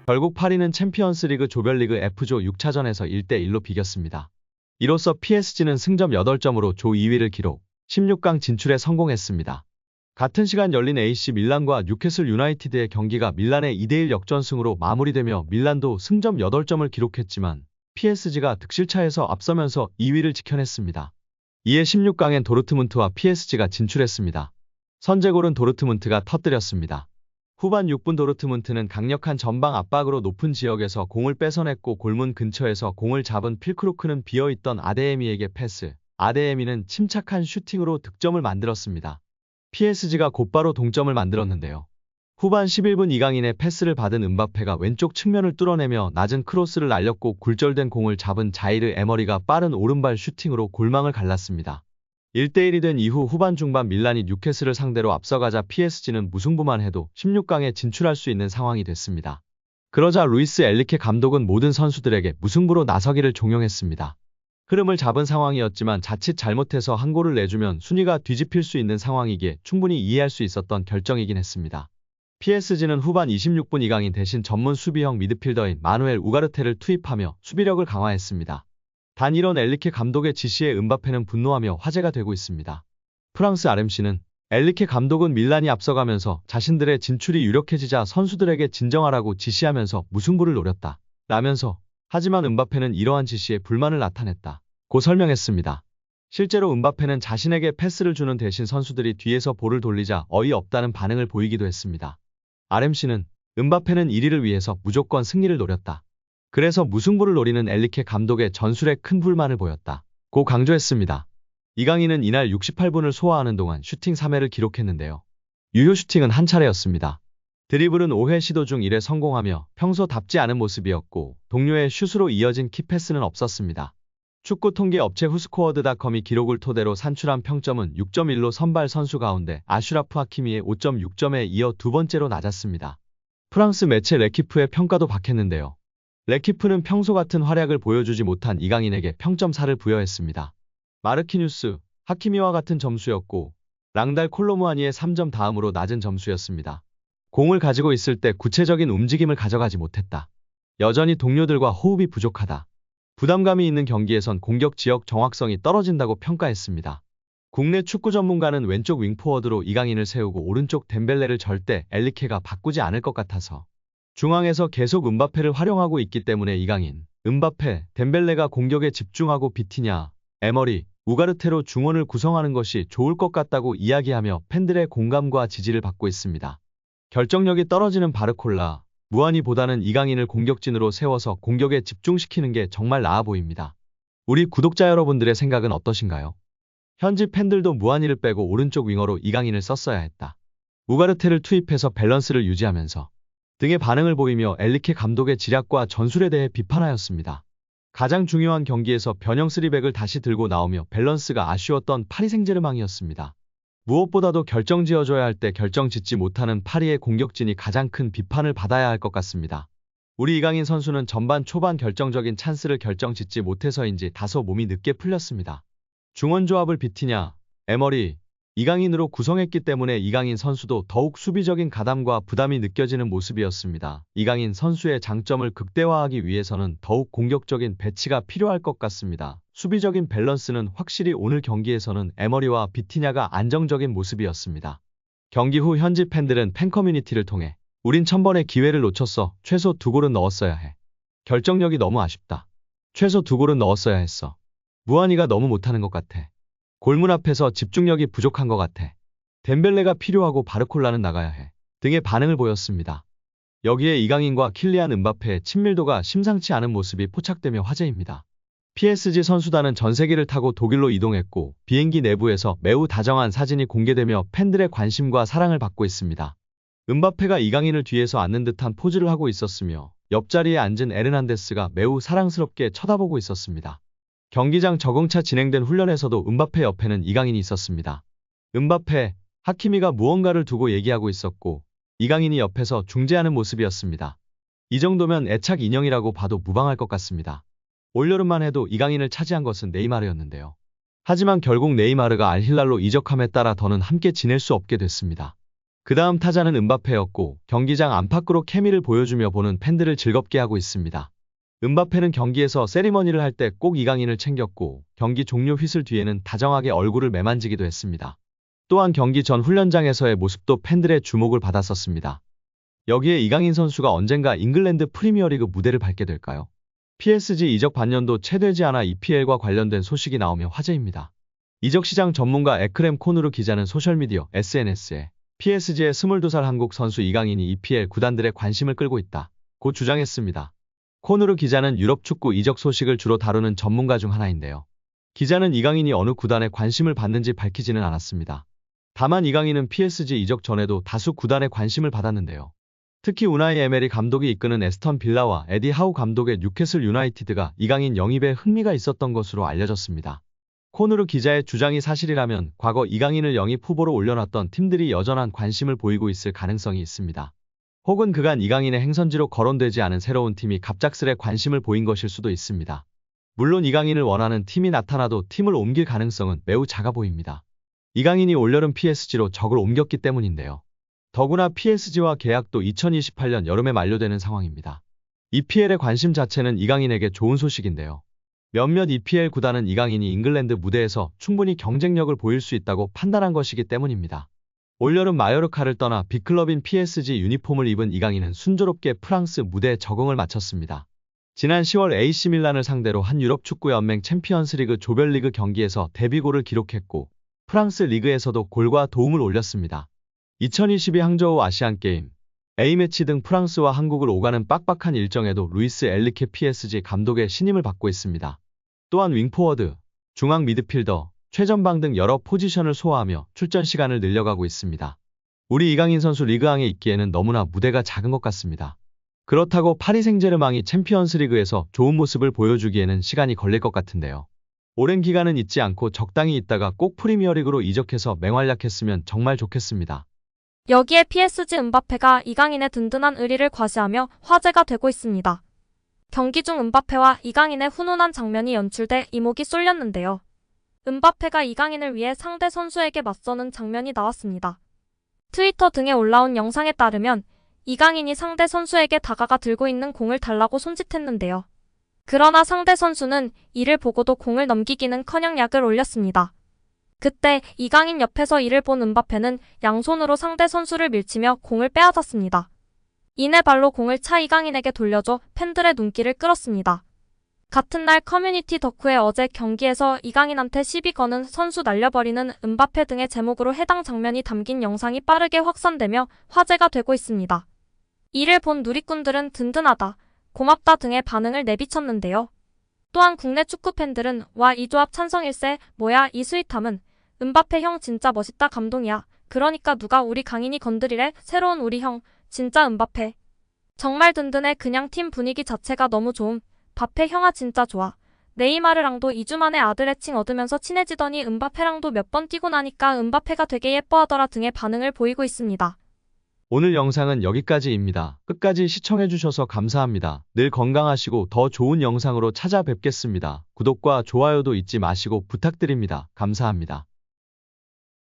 결국 파리는 챔피언스리그 조별리그 F조 6차전에서 1대1로 비겼습니다. 이로써 PSG는 승점 8점으로 조 2위를 기록, 16강 진출에 성공했습니다. 같은 시간 열린 AC 밀란과 뉴캐슬 유나이티드의 경기가 밀란의 2대1 역전승으로 마무리되며 밀란도 승점 8점을 기록했지만 PSG가 득실차에서 앞서면서 2위를 지켜냈습니다. 이에 16강엔 도르트문트와 PSG가 진출했습니다. 선제골은 도르트문트가 터뜨렸습니다. 후반 6분 도르트문트는 강력한 전방 압박으로 높은 지역에서 공을 뺏어냈고 골문 근처에서 공을 잡은 필크루크는 비어있던 아데에미에게 패스, 아데에미는 침착한 슈팅으로 득점을 만들었습니다. PSG가 곧바로 동점을 만들었는데요. 후반 11분 이강인의 패스를 받은 음바페가 왼쪽 측면을 뚫어내며 낮은 크로스를 날렸고 굴절된 공을 잡은 자이르 에머리가 빠른 오른발 슈팅으로 골망을 갈랐습니다. 1대1이 된 이후 후반 중반 밀란이 뉴캐슬을 상대로 앞서가자 PSG는 무승부만 해도 16강에 진출할 수 있는 상황이 됐습니다. 그러자 루이스 엘리케 감독은 모든 선수들에게 무승부로 나서기를 종용했습니다. 흐름을 잡은 상황이었지만 자칫 잘못해서 한 골을 내주면 순위가 뒤집힐 수 있는 상황이기에 충분히 이해할 수 있었던 결정이긴 했습니다. PSG는 후반 26분 이강인 대신 전문 수비형 미드필더인 마누엘 우가르테를 투입하며 수비력을 강화했습니다. 단 이런 엘리케 감독의 지시에 음바페는 분노하며 화제가 되고 있습니다. 프랑스 RMC는 엘리케 감독은 밀란이 앞서가면서 자신들의 진출이 유력해지자 선수들에게 진정하라고 지시하면서 무승부를 노렸다 라면서 하지만 음바페는 이러한 지시에 불만을 나타냈다 고 설명했습니다. 실제로 음바페는 자신에게 패스를 주는 대신 선수들이 뒤에서 볼을 돌리자 어이없다는 반응을 보이기도 했습니다. RMC는 음바페는 1위를 위해서 무조건 승리를 노렸다. 그래서 무승부를 노리는 엘리케 감독의 전술에 큰 불만을 보였다 고 강조했습니다. 이강인은 이날 68분을 소화하는 동안 슈팅 3회를 기록했는데요. 유효 슈팅은 한 차례였습니다. 드리블은 5회 시도 중 1회 성공하며 평소답지 않은 모습이었고 동료의 슛으로 이어진 키패스는 없었습니다. 축구 통계 업체 후스코어드닷컴이 기록을 토대로 산출한 평점은 6.1로 선발 선수 가운데 아슈라프 하키미의 5.6점에 이어 두 번째로 낮았습니다. 프랑스 매체 레키프의 평가도 박했는데요. 레키프는 평소 같은 활약을 보여주지 못한 이강인에게 평점 4를 부여했습니다. 마르키뉴스, 하키미와 같은 점수였고 랑달 콜로무아니의 3점 다음으로 낮은 점수였습니다. 공을 가지고 있을 때 구체적인 움직임을 가져가지 못했다. 여전히 동료들과 호흡이 부족하다. 부담감이 있는 경기에선 공격 지역 정확성이 떨어진다고 평가했습니다. 국내 축구 전문가는 왼쪽 윙포워드로 이강인을 세우고 오른쪽 덴벨레를 절대 엘리케가 바꾸지 않을 것 같아서 중앙에서 계속 음바페를 활용하고 있기 때문에 이강인, 음바페, 덴벨레가 공격에 집중하고 비티냐, 에머리, 우가르테로 중원을 구성하는 것이 좋을 것 같다고 이야기하며 팬들의 공감과 지지를 받고 있습니다. 결정력이 떨어지는 바르콜라, 무한이보다는 이강인을 공격진으로 세워서 공격에 집중시키는 게 정말 나아 보입니다. 우리 구독자 여러분들의 생각은 어떠신가요? 현지 팬들도 무한이를 빼고 오른쪽 윙어로 이강인을 썼어야 했다. 우가르테를 투입해서 밸런스를 유지하면서 등의 반응을 보이며 엘리케 감독의 지략과 전술에 대해 비판하였습니다. 가장 중요한 경기에서 변형 3백을 다시 들고 나오며 밸런스가 아쉬웠던 파리 생제르맹이었습니다. 무엇보다도 결정 지어줘야 할 때 결정 짓지 못하는 파리의 공격진이 가장 큰 비판을 받아야 할 것 같습니다. 우리 이강인 선수는 전반 초반 결정적인 찬스를 결정 짓지 못해서인지 다소 몸이 늦게 풀렸습니다. 중원 조합을 비티냐, 에머리, 이강인으로 구성했기 때문에 이강인 선수도 더욱 수비적인 가담과 부담이 느껴지는 모습이었습니다. 이강인 선수의 장점을 극대화하기 위해서는 더욱 공격적인 배치가 필요할 것 같습니다. 수비적인 밸런스는 확실히 오늘 경기에서는 에머리와 비티냐가 안정적인 모습이었습니다. 경기 후 현지 팬들은 팬커뮤니티를 통해 우린 1000번의 기회를 놓쳤어. 최소 2골은 넣었어야 해. 결정력이 너무 아쉽다. 최소 2골은 넣었어야 했어. 무한이가 너무 못하는 것 같아. 골문 앞에서 집중력이 부족한 것 같아. 덴벨레가 필요하고 바르콜라는 나가야 해. 등의 반응을 보였습니다. 여기에 이강인과 킬리안 음바페의 친밀도가 심상치 않은 모습이 포착되며 화제입니다. PSG 선수단은 전세기를 타고 독일로 이동했고 비행기 내부에서 매우 다정한 사진이 공개되며 팬들의 관심과 사랑을 받고 있습니다. 음바페가 이강인을 뒤에서 안는 듯한 포즈를 하고 있었으며 옆자리에 앉은 에르난데스가 매우 사랑스럽게 쳐다보고 있었습니다. 경기장 적응차 진행된 훈련에서도 음바페 옆에는 이강인이 있었습니다. 음바페, 하키미가 무언가를 두고 얘기하고 있었고 이강인이 옆에서 중재하는 모습이었습니다. 이 정도면 애착 인형이라고 봐도 무방할 것 같습니다. 올여름만 해도 이강인을 차지한 것은 네이마르였는데요. 하지만 결국 네이마르가 알힐랄로 이적함에 따라 더는 함께 지낼 수 없게 됐습니다. 그 다음 타자는 음바페였고 경기장 안팎으로 케미를 보여주며 보는 팬들을 즐겁게 하고 있습니다. 음바페는 경기에서 세리머니를 할 때 꼭 이강인을 챙겼고 경기 종료 휘슬 뒤에는 다정하게 얼굴을 매만지기도 했습니다. 또한 경기 전 훈련장에서의 모습도 팬들의 주목을 받았었습니다. 여기에 이강인 선수가 언젠가 잉글랜드 프리미어리그 무대를 밟게 될까요? PSG 이적 반년도 채 되지 않아 EPL과 관련된 소식이 나오며 화제입니다. 이적시장 전문가 에크렘 코누르 기자는 소셜미디어 SNS에 PSG의 22살 한국 선수 이강인이 EPL 구단들의 관심을 끌고 있다고 주장했습니다. 코누르 기자는 유럽 축구 이적 소식을 주로 다루는 전문가 중 하나인데요. 기자는 이강인이 어느 구단에 관심을 받는지 밝히지는 않았습니다. 다만 이강인은 PSG 이적 전에도 다수 구단의 관심을 받았는데요. 특히 우나이 에메리 감독이 이끄는 에스턴 빌라와 에디 하우 감독의 뉴캐슬 유나이티드가 이강인 영입에 흥미가 있었던 것으로 알려졌습니다. 코누르 기자의 주장이 사실이라면 과거 이강인을 영입 후보로 올려놨던 팀들이 여전한 관심을 보이고 있을 가능성이 있습니다. 혹은 그간 이강인의 행선지로 거론되지 않은 새로운 팀이 갑작스레 관심을 보인 것일 수도 있습니다. 물론 이강인을 원하는 팀이 나타나도 팀을 옮길 가능성은 매우 작아 보입니다. 이강인이 올여름 PSG로 적을 옮겼기 때문인데요. 더구나 PSG와 계약도 2028년 여름에 만료되는 상황입니다. EPL의 관심 자체는 이강인에게 좋은 소식인데요. 몇몇 EPL 구단은 이강인이 잉글랜드 무대에서 충분히 경쟁력을 보일 수 있다고 판단한 것이기 때문입니다. 올여름 마요르카를 떠나 빅클럽인 PSG 유니폼을 입은 이강인은 순조롭게 프랑스 무대에 적응을 마쳤습니다. 지난 10월 AC 밀란을 상대로 한 유럽 축구연맹 챔피언스리그 조별리그 경기에서 데뷔골을 기록했고 프랑스 리그에서도 골과 도움을 올렸습니다. 2022 항저우 아시안게임, A매치 등 프랑스와 한국을 오가는 빡빡한 일정에도 루이스 엘리케 PSG 감독의 신임을 받고 있습니다. 또한 윙포워드, 중앙 미드필더, 최전방 등 여러 포지션을 소화하며 출전 시간을 늘려가고 있습니다. 우리 이강인 선수 리그왕에 있기에는 너무나 무대가 작은 것 같습니다. 그렇다고 파리 생제르맹이 챔피언스리그에서 좋은 모습을 보여주기에는 시간이 걸릴 것 같은데요. 오랜 기간은 있지 않고 적당히 있다가 꼭 프리미어리그로 이적해서 맹활약했으면 정말 좋겠습니다. 여기에 PSG 음바페가 이강인의 든든한 의리를 과시하며 화제가 되고 있습니다. 경기 중 음바페와 이강인의 훈훈한 장면이 연출돼 이목이 쏠렸는데요. 음바페가 이강인을 위해 상대 선수에게 맞서는 장면이 나왔습니다. 트위터 등에 올라온 영상에 따르면 이강인이 상대 선수에게 다가가 들고 있는 공을 달라고 손짓했는데요. 그러나 상대 선수는 이를 보고도 공을 넘기기는커녕 약을 올렸습니다. 그때 이강인 옆에서 이를 본 음바페는 양손으로 상대 선수를 밀치며 공을 빼앗았습니다. 이내 발로 공을 차 이강인에게 돌려줘 팬들의 눈길을 끌었습니다. 같은 날 커뮤니티 덕후에 어제 경기에서 이강인한테 시비 거는 선수 날려버리는 음바페 등의 제목으로 해당 장면이 담긴 영상이 빠르게 확산되며 화제가 되고 있습니다. 이를 본 누리꾼들은 든든하다, 고맙다 등의 반응을 내비쳤는데요. 또한 국내 축구 팬들은 와 이 조합 찬성일세, 뭐야 이 스윗함은, 음바페 형 진짜 멋있다 감동이야, 그러니까 누가 우리 강인이 건드리래, 새로운 우리 형, 진짜 음바페. 정말 든든해 그냥 팀 분위기 자체가 너무 좋음, 바페 형아 진짜 좋아. 네이마르랑도 2주 만에 아들 애칭 얻으면서 친해지더니 음바페랑도 몇 번 뛰고 나니까 음바페가 되게 예뻐하더라 등의 반응을 보이고 있습니다. 오늘 영상은 여기까지입니다. 끝까지 시청해주셔서 감사합니다. 늘 건강하시고 더 좋은 영상으로 찾아뵙겠습니다. 구독과 좋아요도 잊지 마시고 부탁드립니다. 감사합니다.